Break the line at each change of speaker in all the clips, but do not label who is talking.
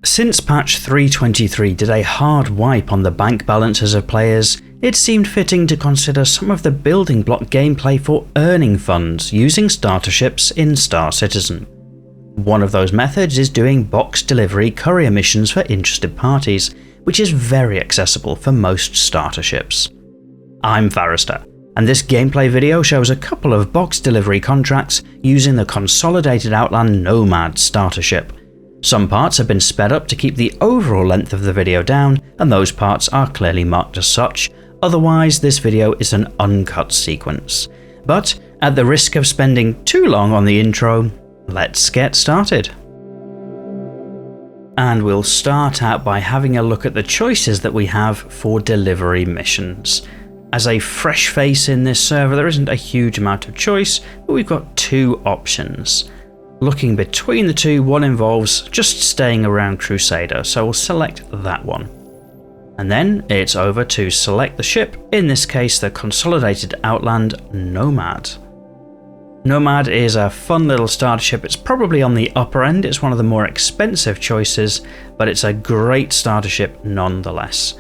Since patch 3.23 did a hard wipe on the bank balances of players, it seemed fitting to consider some of the building block gameplay for earning funds using starter ships in Star Citizen. One of those methods is doing box delivery courier missions for interested parties, which is very accessible for most starter ships. I'm Forrester, and this gameplay video shows a couple of box delivery contracts using the Consolidated Outland Nomad starter ship. Some parts have been sped up to keep the overall length of the video down, and those parts are clearly marked as such, otherwise this video is an uncut sequence. But at the risk of spending too long on the intro, let's get started. And we'll start out by having a look at the choices that we have for delivery missions. As a fresh face in this server, there isn't a huge amount of choice, but we've got two options. Looking between the two, one involves just staying around Crusader, so we'll select that one. And then it's over to select the ship, in this case the Consolidated Outland Nomad. Nomad is a fun little starter ship. It's probably on the upper end, it's one of the more expensive choices, but it's a great starter ship nonetheless.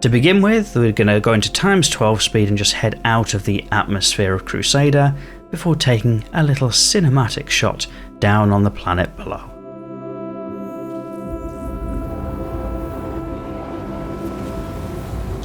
To begin with, we're going to go into ×12 speed and just head out of the atmosphere of Crusader, before taking a little cinematic shot down on the planet below.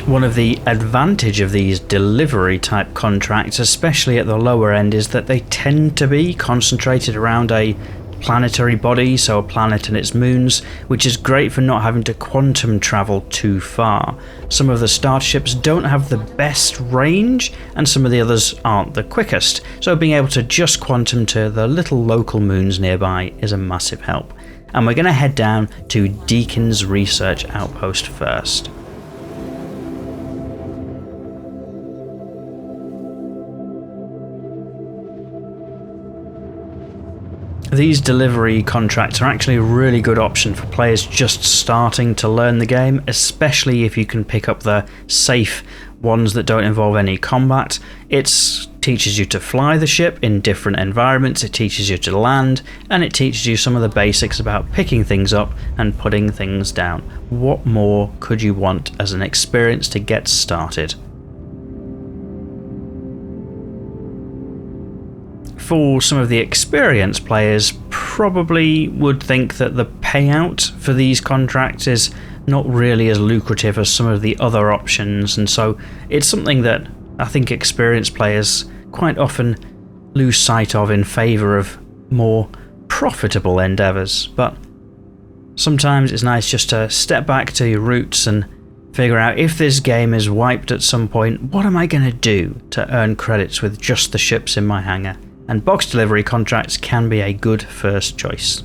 One of the advantages of these delivery type contracts, especially at the lower end, is that they tend to be concentrated around a planetary body, so a planet and its moons, which is great for not having to quantum travel too far. Some of the starships don't have the best range, and some of the others aren't the quickest, so being able to just quantum to the little local moons nearby is a massive help. And we're going to head down to Deacon's Research Outpost first. These delivery contracts are actually a really good option for players just starting to learn the game, especially if you can pick up the safe ones that don't involve any combat. It teaches you to fly the ship in different environments, it teaches you to land, and it teaches you some of the basics about picking things up and putting things down. What more could you want as an experience to get started? For some of the experienced players, probably would think that the payout for these contracts is not really as lucrative as some of the other options, and so it's something that I think experienced players quite often lose sight of in favour of more profitable endeavours. But sometimes it's nice just to step back to your roots and figure out, if this game is wiped at some point, what am I going to do to earn credits with just the ships in my hangar? And box delivery contracts can be a good first choice.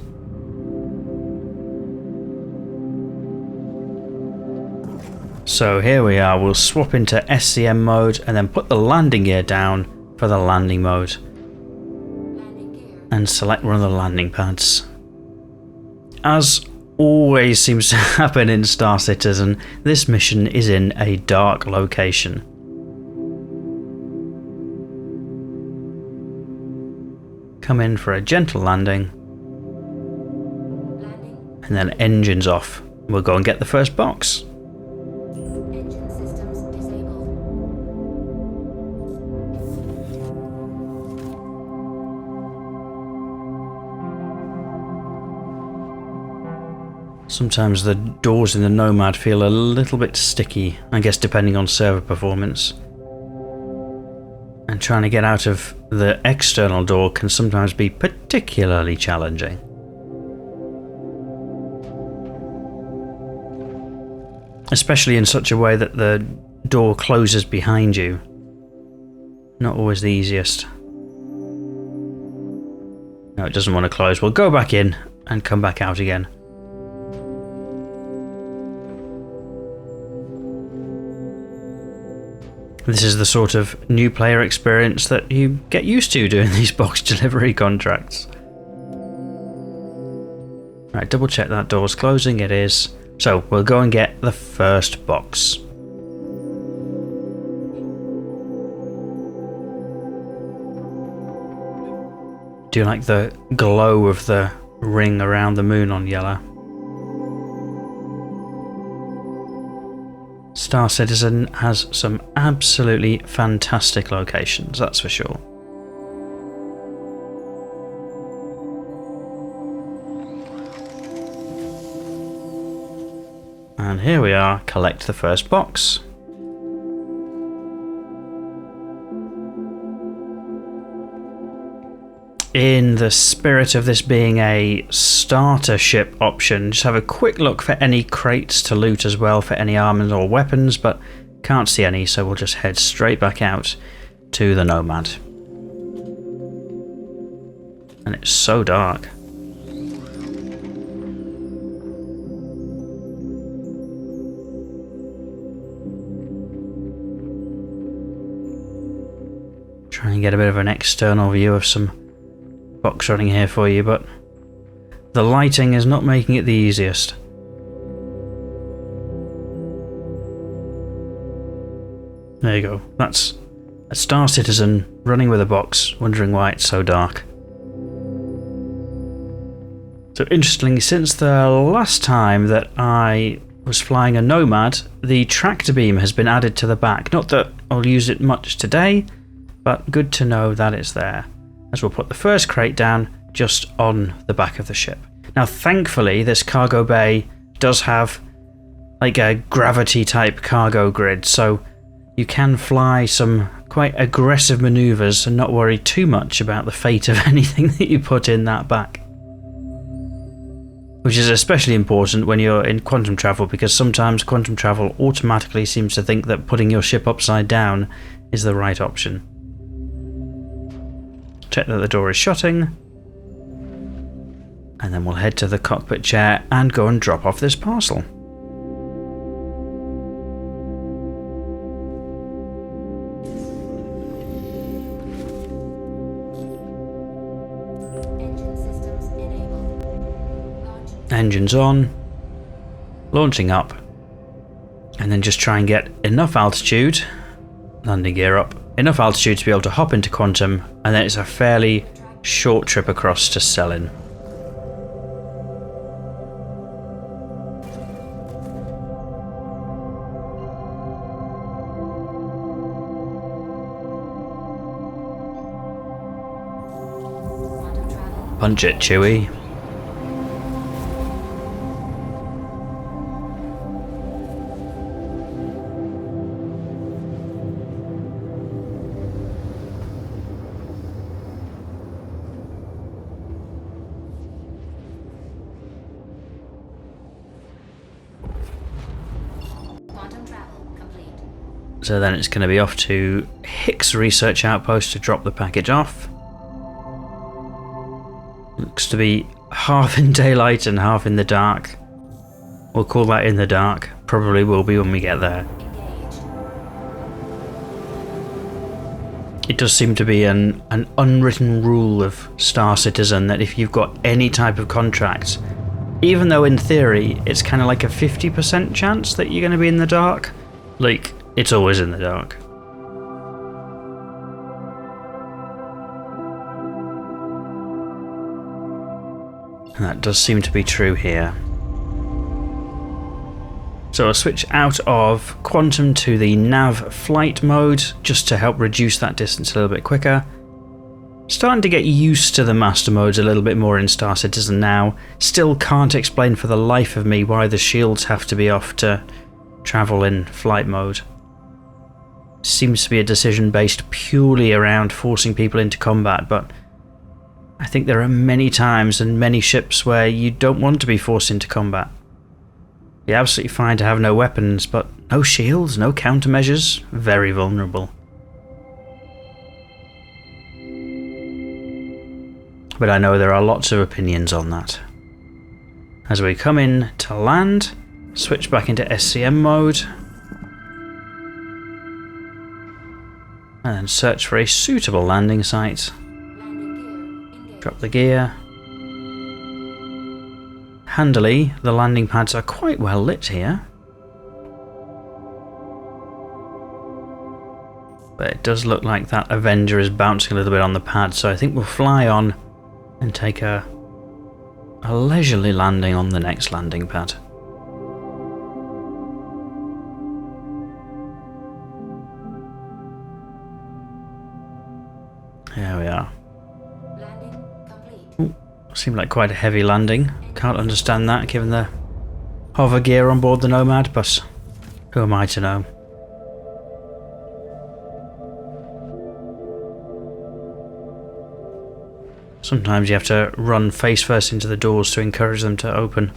So here we are, we'll swap into SCM mode and then put the landing gear down for the landing mode. And select one of the landing pads. As always seems to happen in Star Citizen, this mission is in a dark location. Come in for a gentle landing, and then engines off. We'll go and get the first box.
Engine systems disabled.
Sometimes the doors in the Nomad feel a little bit sticky, I guess depending on server performance. And trying to get out of the external door can sometimes be particularly challenging. Especially in such a way that the door closes behind you. Not always the easiest. No, it doesn't want to close. We'll go back in and come back out again. This is the sort of new player experience that you get used to doing these box delivery contracts. Right, double check that door's closing, it is. So we'll go and get the first box. Do you like the glow of the ring around the moon on yellow? Star Citizen has some absolutely fantastic locations, that's for sure. And here we are, collect the first box. In the spirit of this being a starter ship option, just have a quick look for any crates to loot as well for any armors or weapons, but can't see any, so we'll just head straight back out to the Nomad. And it's so dark. Try and get a bit of an external view of some box running here for you, but the lighting is not making it the easiest. There you go. That's a Star Citizen running with a box, wondering why it's so dark. So interestingly, since the last time that I was flying a Nomad, the tractor beam has been added to the back. Not that I'll use it much today, but good to know that it's there, as we'll put the first crate down just on the back of the ship. Now thankfully this cargo bay does have like a gravity type cargo grid, so you can fly some quite aggressive maneuvers and not worry too much about the fate of anything that you put in that back. Which is especially important when you're in quantum travel, because sometimes quantum travel automatically seems to think that putting your ship upside down is the right option. Check that the door is shutting, and then we'll head to the cockpit chair and go and drop off this parcel.
Engine systems enabled. Launch.
Engines on, launching up, and then just try and get enough altitude, landing gear up, enough altitude to be able to hop into quantum, and then it's a fairly short trip across to Selin.
Quantum travel.
Punch it, Chewie.
Quantum travel complete.
So then it's going to be off to Hicks Research Outpost to drop the package off. Looks to be half in daylight and half in the dark. We'll call that in the dark. Probably will be when we get there.
Engage.
It does seem to be an unwritten rule of Star Citizen that if you've got any type of contract, even though in theory it's kind of like a 50% chance that you're going to be in the dark, like, it's always in the dark. And that does seem to be true here. So I'll switch out of quantum to the nav flight mode just to help reduce that distance a little bit quicker. Starting to get used to the master modes a little bit more in Star Citizen now. Still can't explain for the life of me why the shields have to be off to travel in flight mode. Seems to be a decision based purely around forcing people into combat, but I think there are many times and many ships where you don't want to be forced into combat. Be absolutely fine to have no weapons, but no shields, no countermeasures, very vulnerable. But I know there are lots of opinions on that. As we come in to land, switch back into SCM mode, and then search for a suitable landing site.
Landing gear engaged.
Drop the gear. Handily, the landing pads are quite well lit here. But it does look like that Avenger is bouncing a little bit on the pad, so I think we'll fly on and take a leisurely landing on the next landing pad. There we are.
Landing complete.
Seemed like quite a heavy landing. Can't understand that given the hover gear on board the Nomad, but who am I to know? Sometimes you have to run face first into the doors to encourage them to open.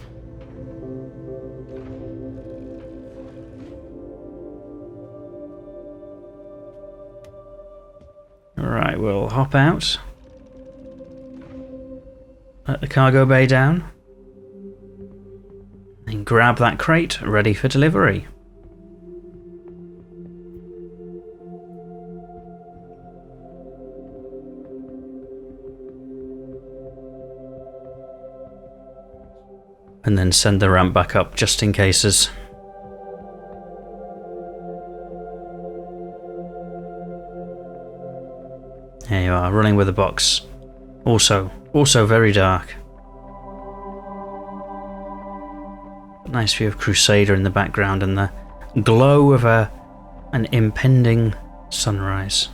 Alright, we'll hop out. Let the cargo bay down. And grab that crate ready for delivery. And then send the ramp back up just in cases. There you are, running with a box. Also very dark. Nice view of Crusader in the background and the glow of an impending sunrise.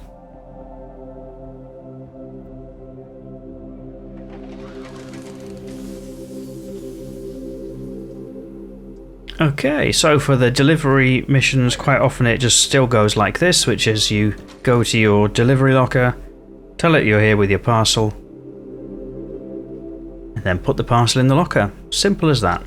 Okay, so for the delivery missions, quite often it just still goes like this, which is you go to your delivery locker, tell it you're here with your parcel, and then put the parcel in the locker. Simple as that.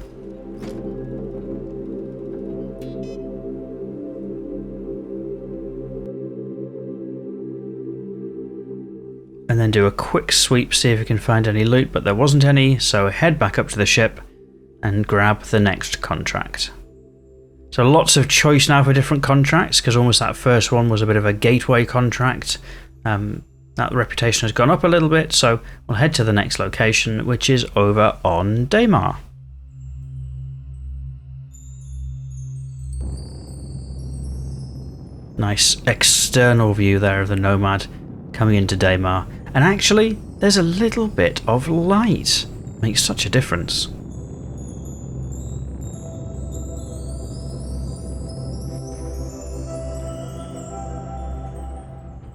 And then do a quick sweep, see if you can find any loot, but there wasn't any, so head back up to the ship and grab the next contract. So lots of choice now for different contracts, because almost that first one was a bit of a gateway contract. That reputation has gone up a little bit, so we'll head to the next location, which is over on Daymar. Nice external view there of the Nomad coming into Daymar. And actually, there's a little bit of light. Makes such a difference.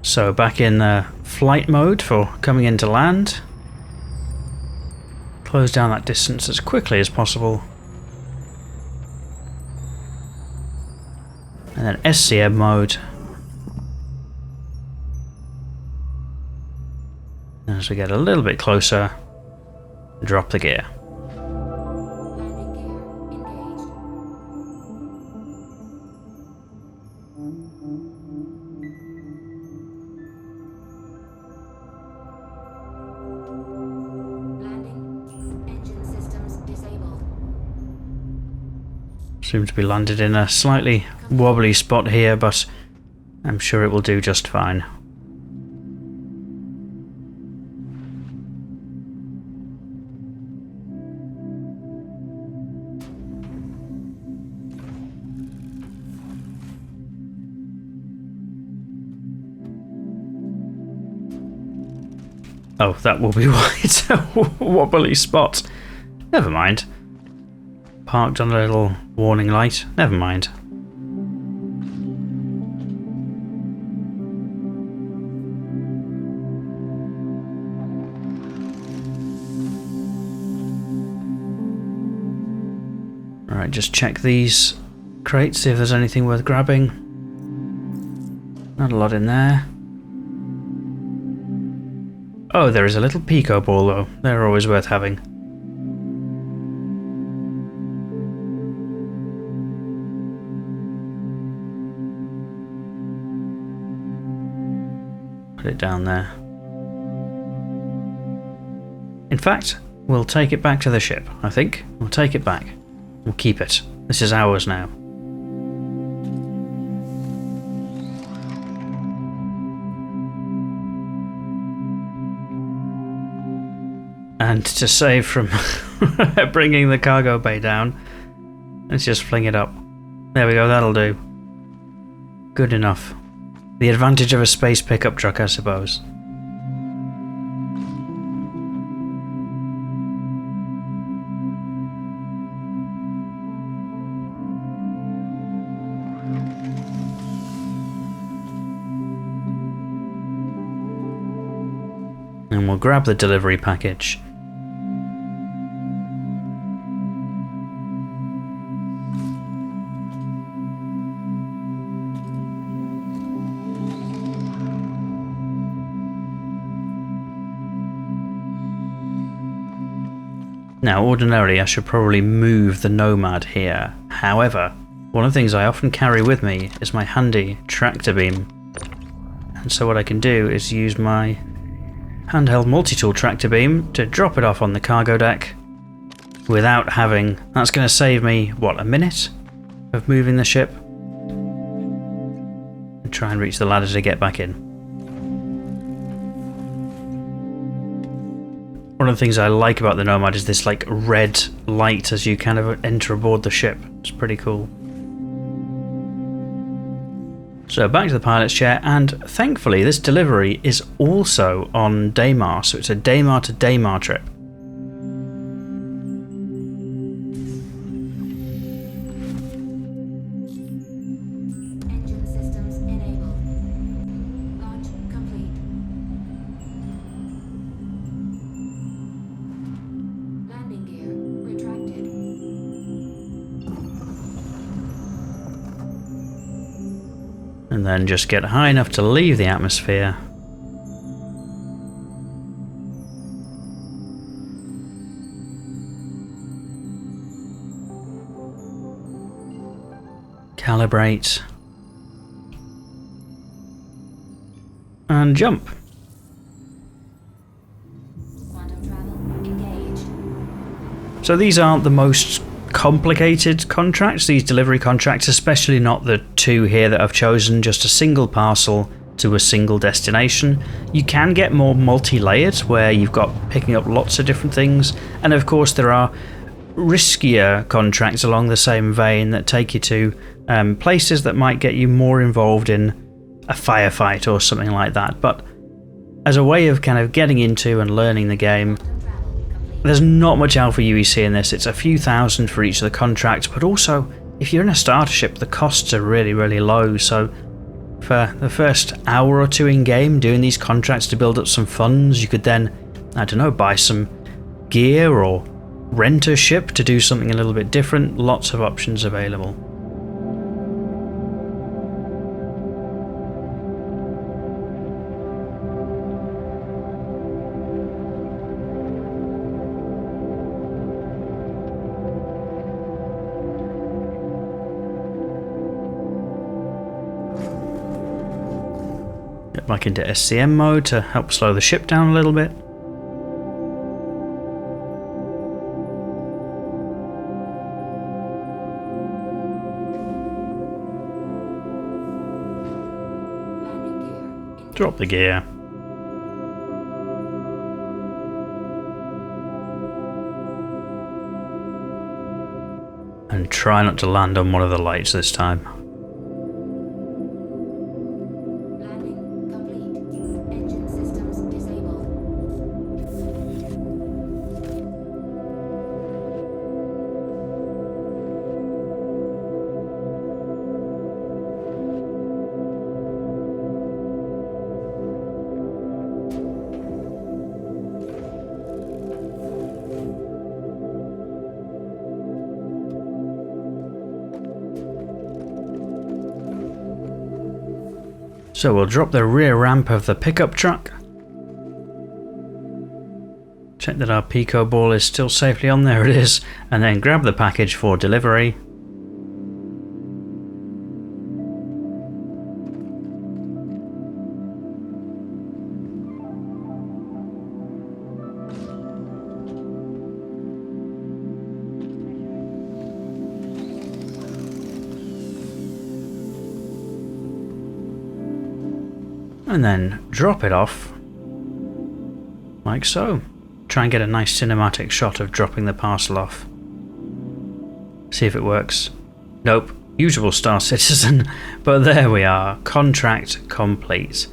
So back in flight mode for coming into land. Close down that distance as quickly as possible. And then SCM mode. And as we get a little bit closer, drop the gear.
Landing gear engaged. Landing. Engine systems disabled.
Seem to be landed in a slightly wobbly spot here, but I'm sure it will do just fine. Oh, that will be why it's a wobbly spot. Never mind. Parked on a little warning light. Never mind. Alright, just check these crates, see if there's anything worth grabbing. Not a lot in there. Oh, there is a little Pico ball though. They're always worth having. Put it down there. In fact, we'll take it back to the ship, I think. We'll take it back. We'll keep it. This is ours now. And to save from bringing the cargo bay down, let's just fling it up. There we go, that'll do. Good enough. The advantage of a space pickup truck, I suppose. and we'll grab the delivery package. Now, ordinarily I should probably move the Nomad here. However, one of the things I often carry with me is my handy tractor beam. And so what I can do is use my handheld multi-tool tractor beam to drop it off on the cargo deck without having... That's going to save me, what, a minute of moving the ship? And try and reach the ladder to get back in. One of the things I like about the Nomad is this like red light as you kind of enter aboard the ship. It's pretty cool. So back to the pilot's chair, and thankfully this delivery is also on Daymar, so it's a Daymar to Daymar trip.
Engine systems enabled. Launch complete. Landing gear retracted.
And then just get high enough to leave the atmosphere. Calibrate. And jump.
Quantum travel engaged.
So these aren't the most complicated contracts, these delivery contracts, especially not the two here that I've chosen, just a single parcel to a single destination. You can get more multi-layered where you've got picking up lots of different things, and of course there are riskier contracts along the same vein that take you to places that might get you more involved in a firefight or something like that. But as a way of kind of getting into and learning the game, there's not much alpha UEC in this. It's a few thousand for each of the contracts, but also if you're in a starter ship the costs are really, really low. So for the first hour or two in game doing these contracts to build up some funds, you could then, I don't know, buy some gear or rent a ship to do something a little bit different. Lots of options available. Get back into SCM mode to help slow the ship down a little bit.
Landing gear.
Drop the gear. And try not to land on one of the lights this time.
Landing complete. Engine systems disabled.
So we'll drop the rear ramp of the pickup truck. Check that our Pico ball is still safely on, there it is, and then grab the package for delivery. And then drop it off, like so. Try and get a nice cinematic shot of dropping the parcel off. See if it works. Nope, usual Star Citizen, but there we are, contract complete.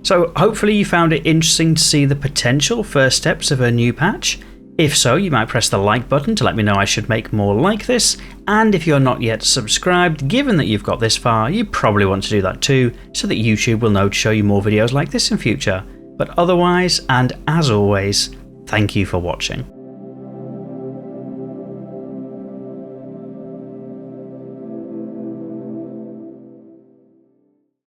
So hopefully you found it interesting to see the potential first steps of a new patch. If so, you might press the like button to let me know I should make more like this, and if you're not yet subscribed, given that you've got this far, you probably want to do that too, so that YouTube will know to show you more videos like this in future. But otherwise, and as always, thank you for watching.